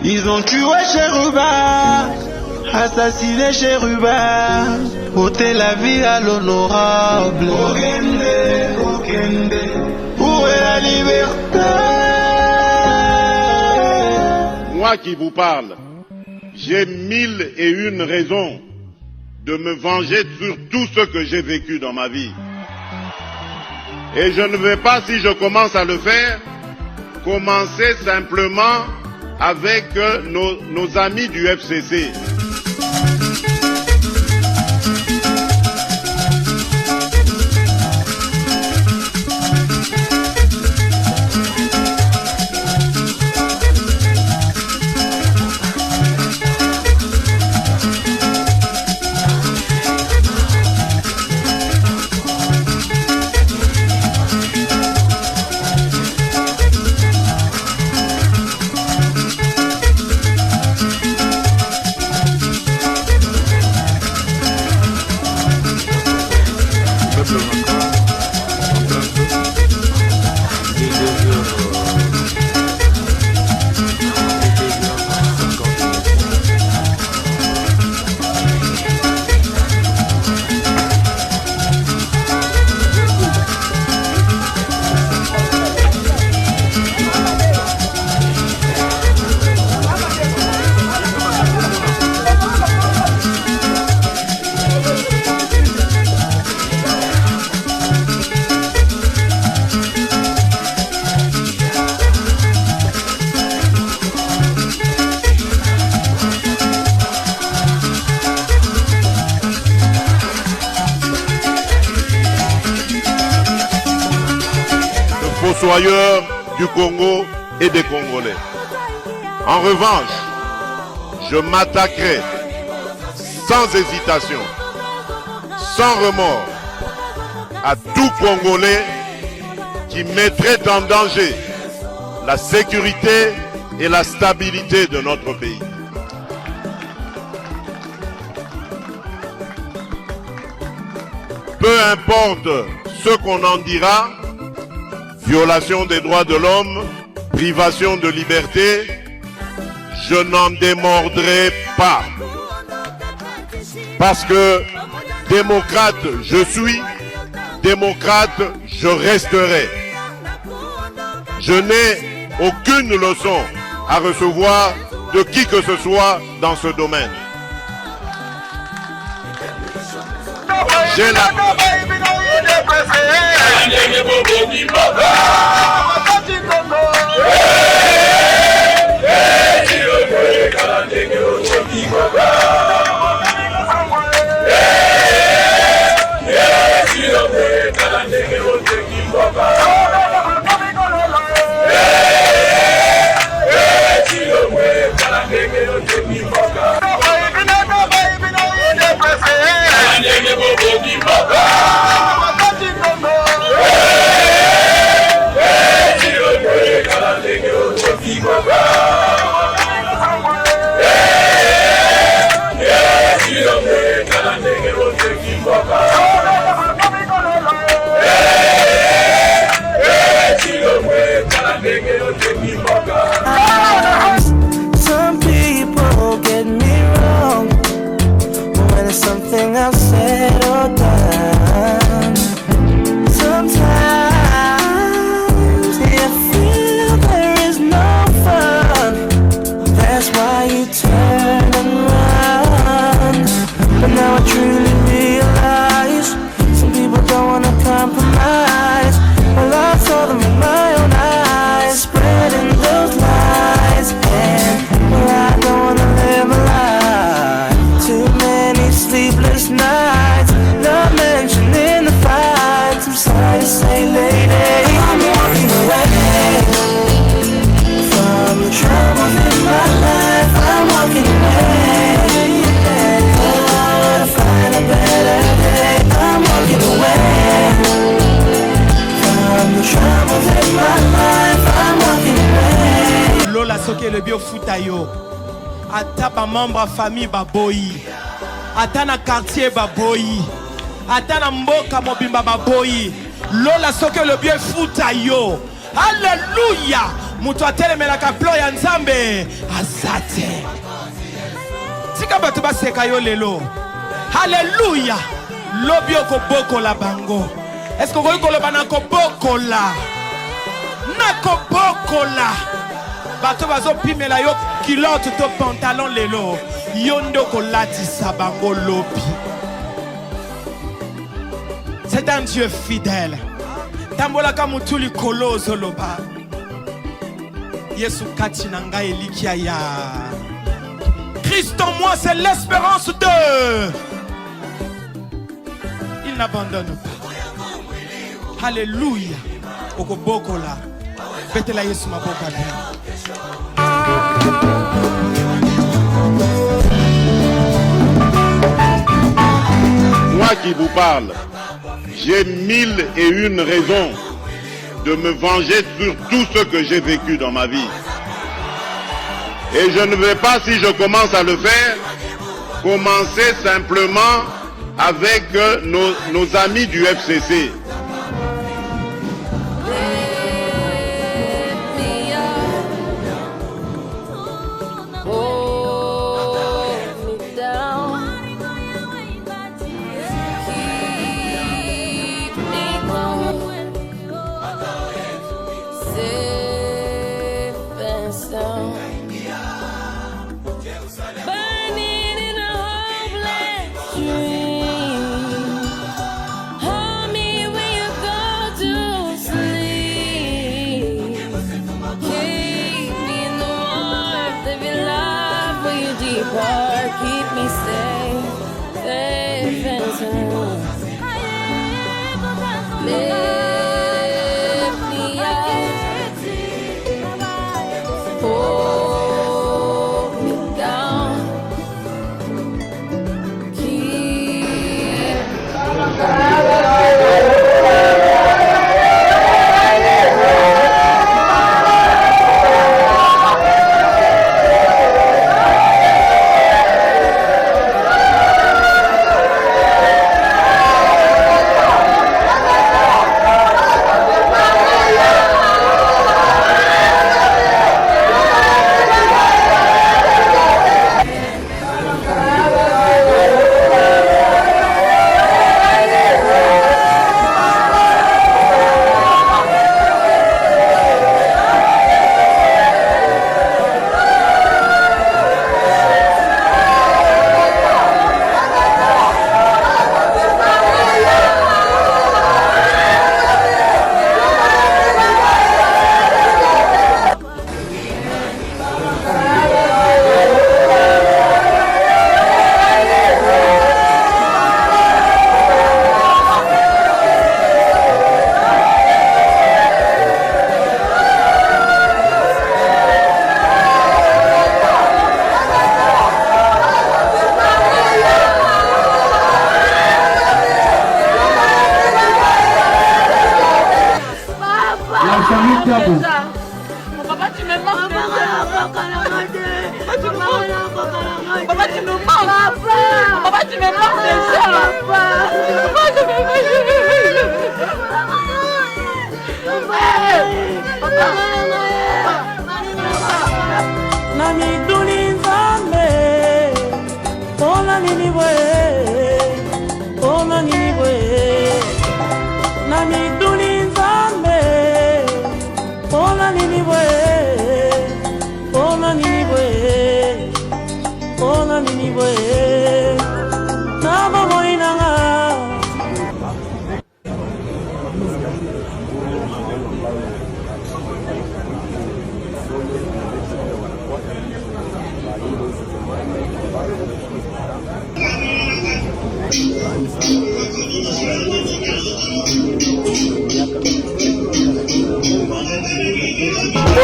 Ils ont tué Cheruba, assassiné Cheruba, ôté la vie à l'honorable. Où est la liberté? Moi qui vous parle, j'ai 1001 raisons de me venger sur tout ce que j'ai vécu dans ma vie. Et je ne vais pas, si je commence à le faire, commencer simplement avec nos amis du FCC. Fossoyeurs du Congo et des Congolais. En revanche, je m'attaquerai sans hésitation, sans remords, à tout Congolais qui mettrait en danger la sécurité et la stabilité de notre pays. Peu importe ce qu'on en dira, violation des droits de l'homme, privation de liberté, je n'en démordrai pas. Parce que démocrate je suis, démocrate je resterai. Je n'ai aucune leçon à recevoir de qui que ce soit dans ce domaine. J'ai la... Some people get me wrong when it's something I've said or done. Sometimes you feel there is no fun. That's why you turn and run. But now I truly realize some people don't wanna compromise. Well, I saw them in my own eyes, spreading those lies. And well, I don't wanna live a lie. Too many sleepless nights, not mentioning the fights. I'm sorry to say, lady, I'm walking away from the troubles in my life. I'm walking away. Oh, to find a better day. I'm walking away from the troubles in my life. I'm walking away. Lola soke le bio futa yo. Ata ba membre famille ba boyi. Ata na quartier ba boyi. Ata na mboka mobimba ba boyi. lola soki le bien futa yo. Alléluia. Mutu atelemelaka plan ya Nzambe azate. Tika bato baseka yo lelo. Alléluia. Lobi okobokola bango. Est-ce que vous koloba na kobokola? Na kobokola. Bato bazo pimela yo kilote to pantalon lelo. Yondo kolatisa bango lobi. C'est un Dieu fidèle. Tambola kamutuli kolozo loba. Yesu kati nanga elikia ya. Christ en moi, c'est l'espérance de. Il n'abandonne pas. Alléluia. Okobokola. Betela Yesu maboka bien. Moi qui vous parle, j'ai 1001 raisons de me venger sur tout ce que j'ai vécu dans ma vie. Et je ne vais pas, si je commence à le faire, commencer simplement avec nos amis du FCC. Keep me safe, safe and sound. Lift me up, hold me down. Papa, tu me manques. Papa, tu me manques. Papa, tu me manques déjà. Papa, tu me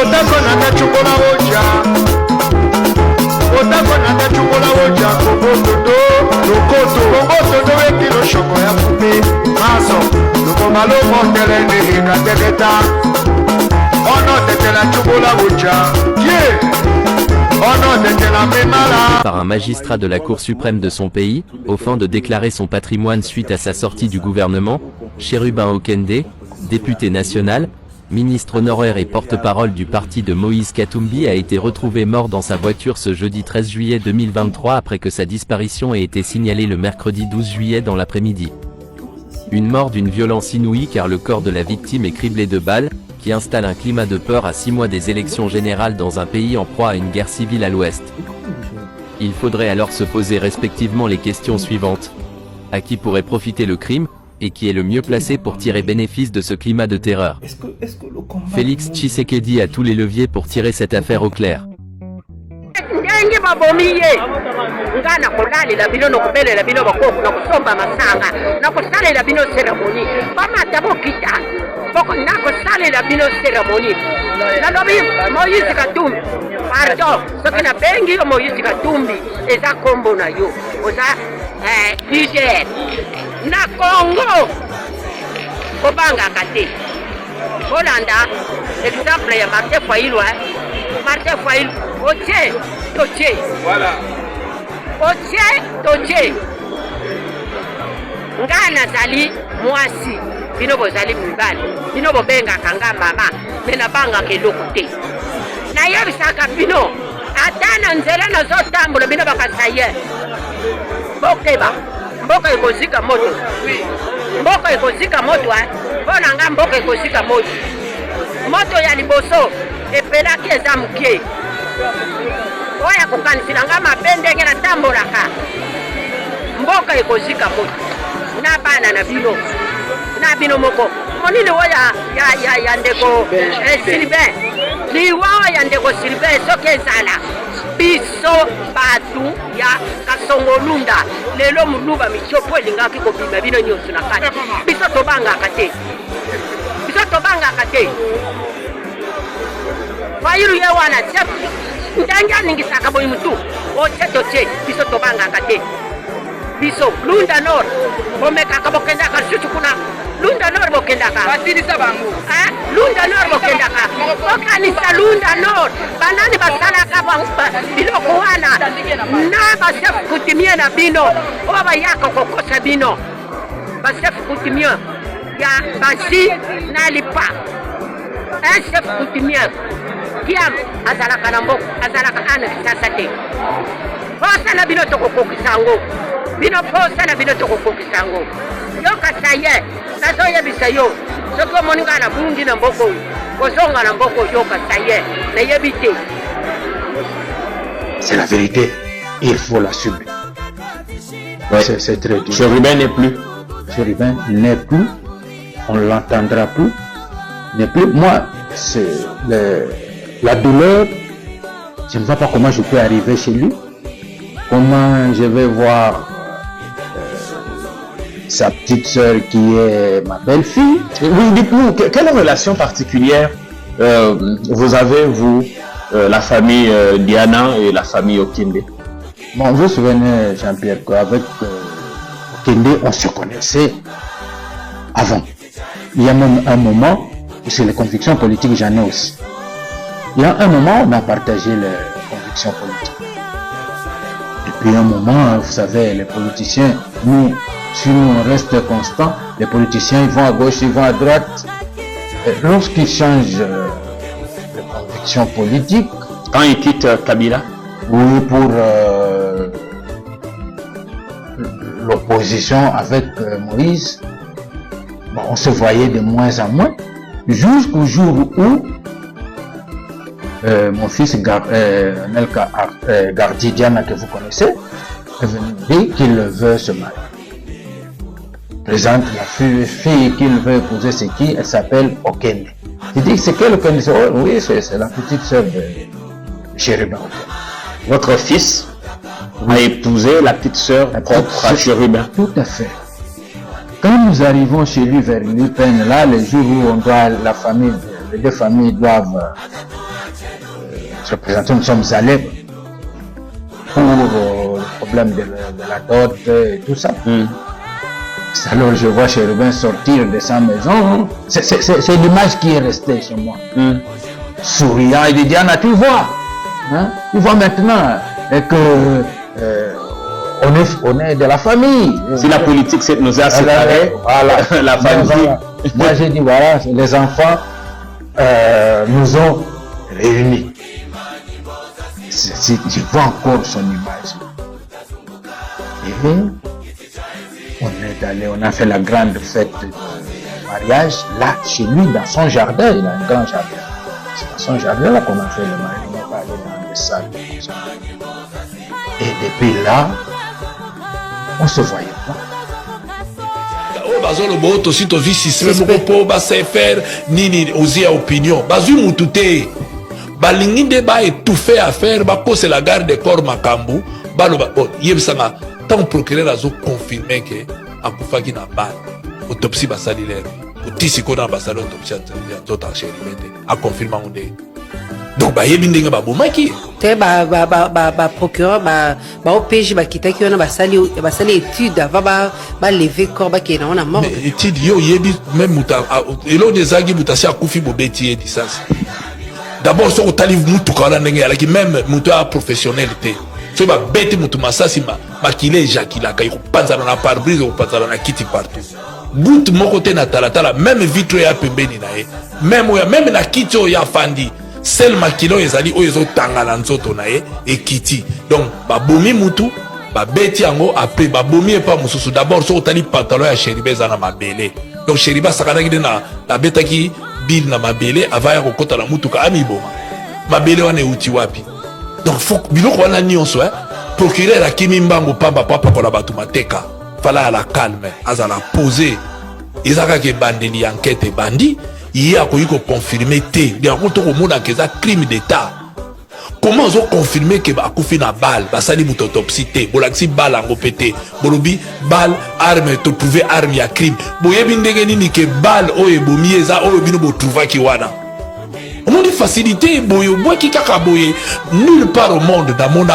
Otako nanda chungola oja, otako nanda chungola oja, kobotodo, lokoto wekilo shoko ya fupi, maso, lukomalo motele nehinga tegeta, ono tetela chungola oja, yeah. par un magistrat de la Cour suprême de son pays, au fin de déclarer son patrimoine suite à sa sortie du gouvernement, Chérubin Okende, député national, ministre honoraire et porte-parole du parti de Moïse Katumbi a été retrouvé mort dans sa voiture ce jeudi 13 juillet 2023 après que sa disparition ait été signalée le mercredi 12 juillet dans l'après-midi. Une mort d'une violence inouïe car le corps de la victime est criblé de balles, qui installe un climat de peur à 6 mois des élections générales dans un pays en proie à une guerre civile à l'ouest. Il faudrait alors se poser respectivement les questions suivantes. À qui pourrait profiter le crime, et qui est le mieux placé pour tirer bénéfice de ce climat de terreur? Félix Tshisekedi a tous les leviers pour tirer cette affaire au clair. ndenge babomi ye nga nakolalila bino nokubelela bino bakofu nakusomba masanga nakosalela bino seremoni bamata bokita nakosalela bino seremoni nalobi Moïse Katumbi pardon soki nabengi yo Moïse Katumbi eza kombo na yo oza Niger na Congo kobangaka te kolanda exemple ya Martin Fayulu Martin Fayulu Otie, Toche. Voilà. Otie, Toche. Ngana zali mwasi. Bino bozali mibali. Bino bobenga kanga mama. Mena banga keloko te. Na yebisaka bino. Atana nzela na zotambula bino bakasaye. Bokeba. Mboka ikozika moto. Mboka ikozika moto bona nga mboka ikozika moto. Moto ya liboso epelaki eza muke. Oya kukanisila nga mabe ndenge natambolaka mboka ekozika moto na bana na bino moko monini oya ya ndeko Sylvain liwa ya ndeko Sylvain soki ezala biso batu ya Kasongolunda lelo muluba michopo elingaki kobima bino nyonso na kati biso tobangaka te Fayulu ye wana ndanga ningisaka boy mutu oche biso tobangaka te biso Lunda Nord bomeka kabokendaka sutu kuna Lunda Nord bokendaka basilisa bango Lunda Nord bokendaka okanisa Lunda Nord banani basalaka biloko wana na basef kutimie na bino oba yako kokosa bino basef kutimie ya basi na lipa chef kutimie Kiam azalaka na mboko azalaka ana kisasa te posa na bino tokokokisango bino posa na bino tokokokisango yoka saye nazo yebisa yo soki omoninga na bungi na mboko kozonga na mboko yoka saye na yebite. C'est la vérité et il faut l'assumer. Ouais. C'est très dur. Chérubin n'est plus. Chérubin n'est plus. On ne l'entendra plus. N'est plus. Moi, c'est la douleur, je ne vois pas comment je peux arriver chez lui, comment je vais voir sa petite sœur qui est ma belle-fille. Oui, dites-nous, quelle relation particulière vous avez, vous, la famille Diana et la famille Okende? Bon, vous vous souvenez, Jean-Pierre, qu'avec Okende, on se connaissait avant. Il y a même un moment où c'est les convictions politiques, j'en ai aussi. Il y a un moment, on a partagé les convictions politiques. Depuis un moment, vous savez, les politiciens, nous, si nous on reste constants, les politiciens, ils vont à gauche, ils vont à droite. Lorsqu'ils changent de convictions politiques... Quand ils quittent Kabila? Oui, pour l'opposition avec Moïse, bon, on se voyait de moins en moins, jusqu'au jour où mon fils Nelka Gardidiana, que vous connaissez, est venu dire qu'il veut se marier. Présente la fille qu'il veut épouser, c'est qui? Elle s'appelle Okende. Il dit c'est quelle Okende? Oui, c'est la petite sœur de Chérubin Okende. Votre fils a épousé la petite sœur propre à Chérubin? Tout à fait. Quand nous arrivons chez lui vers l'Upen, là, les jours où on doit, les deux familles doivent se représenter, nous sommes allés pour le problème de la dot et tout ça. Alors je vois Chérubin sortir de sa maison. C'est l'image qui est restée chez moi. Souriant, il dit Diana, tu vois, Hein? Il voit maintenant que on est de la famille. Si la politique nous a séparés, voilà. la famille. Moi j'ai dit voilà, les enfants nous ont réunis. Je vois encore son image. Et on est allé, on a fait la grande fête de mariage là chez lui dans son jardin. Il a un grand jardin. C'est dans son jardin là qu'on a fait le mariage. On va aller dans les salles. Et depuis là, on se voyait pas. Bazolo boto si to vi système moko ba se faire nini osia opinion bazu mutute balingi de ba étouffer affaire ba ko c'est la garde de corps makambu balo ba bon yebsanga tant procureur azo confirmer que akufaki na bal autopsie ba salilere otisi ko na ba salon autopsie to ta chérie a confirmer onde donc ba yebi ndenge ba bomaki te ba procureur ba OPJ ba kitaki ona ba sali étude avant ba lever corps ba ke na ona mort mais étude yo yebi même muta elo des agi mutasi akufi bobeti et distance d'abord so otali mutu kala ndenge alaki même mutu a professionnel te so ba beti mutu masasi makile jakila kai ko panzana na pare-brise ko panzana na kiti partout bout moko te na talatala même vitre ya pembeni na ye même na kiti o ya fandi sel makilo ezali oyo ezotanga na nzoto na ye ekiti donc babomi mutu babeti yango après babomi epa mosusu d'abord so otali pantalon ya Chéribe eza na mabele donc Chéribe asakanaki nde na abetaki bile na mabele avant ya kokota na mutuka amiboma mabele wana euti wapi donc biloko wana nyonso procureur akimi mbango pamba po apakola bato mateka fala ala calme azala posé ezaka ke bandeli enquête bandi il a confirmé te bien contre komona que ça crime d'état comment ils ont confirmé que ba kufi na balle ba sali autopsie te bolaxi balle en pété bolobi balle arme to trouver arme ya crime boyebi ndenge nini ke balle o ebomi eza o bino bo trouver ki wana on dit facilité boyo boy ki kaka boye nulle part au monde dans mon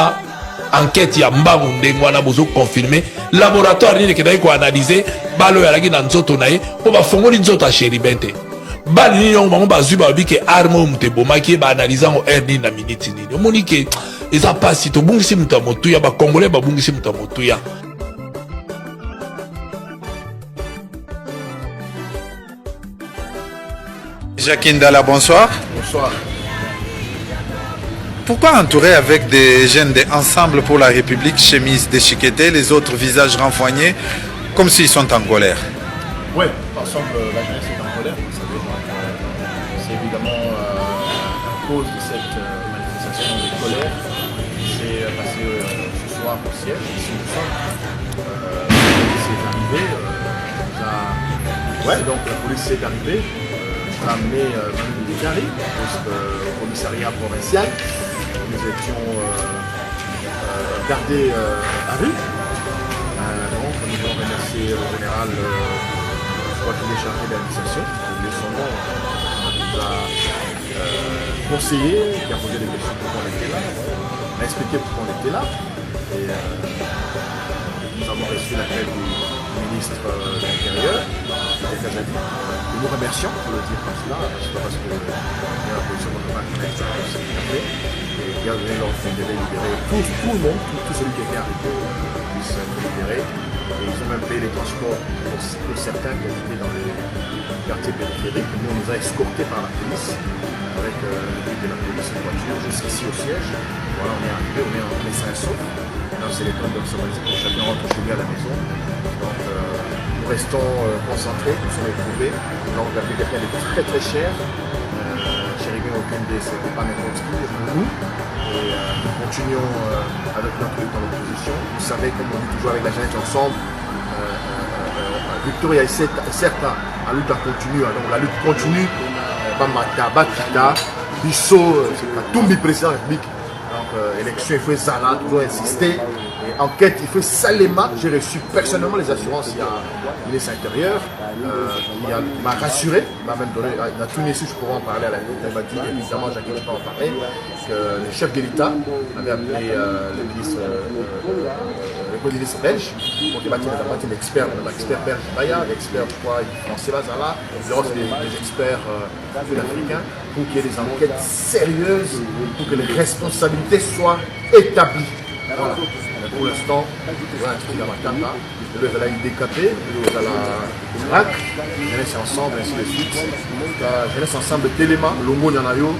enquête ya mbango ndenge wana bozo confirmer laboratoire ni ke dai ko analyser balle ya laki na nzoto na ye po ba fongoli nzoto a Chéribe te bali nini yango bango bazwi babi ke arme oyo moto ebomaki baanalyse yango heure nini na minute nini omoni ke eza mpasi tobungisi moto ya motuya bakongolais babungisi moto ya motuya. Jacques Ndala, bonsoir. Bonsoir. Pourquoi entourer avec des jeunes de Ensemble pour la République, chemise déchiquetée, les autres visages renfroignés, comme s'ils sont en colère? Oui, Ensemble, la jeunesse est en colère, vous savez. C'est évidemment à cause de cette manifestation de colère qui s'est passée ce soir au siège, ici nous sommes. C'est arrivé, donc la police est arrivée, a amené Manu Déclaré au commissariat provincial. Nous étions gardés à vue. Donc nous voulons remercier le général qui est chargé de l'administration. Son nom nous a conseillé, qui a posé des questions pourquoi on était là. On a expliqué pourquoi on était là. Et nous avons reçu l'appel du ministre de l'Intérieur, nous nous remercions pour le dire comme cela, parce que la position de notre ministre qui a donné l'ordre de libérer tout le monde, tout celui qui était arrêté puisse être libéré. Et ils ont même payé les transports pour certains qui étaient dans les quartiers périphériques. Nous, on nous a escortés par la police, avec l'équipe de la police en voiture, jusqu'ici au siège. Voilà, on est arrivé, on est sain et sauf. Maintenant, c'est les temps de s'organiser pour chacun rentre chez lui à la maison. Donc, nous restons concentrés, nous sommes éprouvés. Donc, la vie de quelqu'un est très très chère. Chéribe Okende, c'était pas n'importe qui pour nous. Et nous continuons avec notre lutte dans l'opposition. Vous savez, comme on dit toujours avec la jeunesse ensemble, Victoria est certes la lutte continue. Donc la lutte continue. Bamata, Bakita, Bisso, c'est la Tumbi président de la République. Donc élection, il faut Zala, toujours insister. Et enquête, il fait salement. J'ai reçu personnellement les assurances. Il y a le ministre intérieur qui m'a rassuré, il m'a même donné, il a tout laissé, je pourrais en parler à la tête. Il m'a dit, évidemment, Jacques ne peut pas en parler, que le chef de l'État avait appelé le ministre belge pour débattre un expert belge, l'expert français, là, des experts africains, pour qu'il y ait des enquêtes sérieuses, pour que les responsabilités soient établies. Voilà. Mais pour l'instant, voilà, il y a ma tata, le va la IDKP, le va la RAC, jeunesse ensemble, ainsi de suite. Jeunesse ensemble d'éléments, l'Ongo Nyanayo,